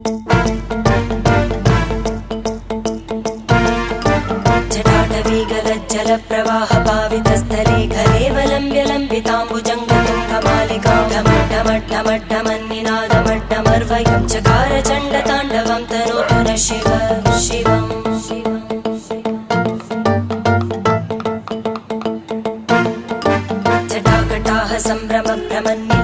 जटाटवीगलज्जलप्रवाहपावितस्थले खलेवलम्ब्यलम्बिताम्बुजङ्गतुङ्गमालिकां ढमड्ढमड्ढमड्ढमन्निनादमड्ढमर्वयं चकार चण्डताण्डवं तनोतु नः शिव शिवम् जटाकटाः सम्भ्रमभ्रमन्नि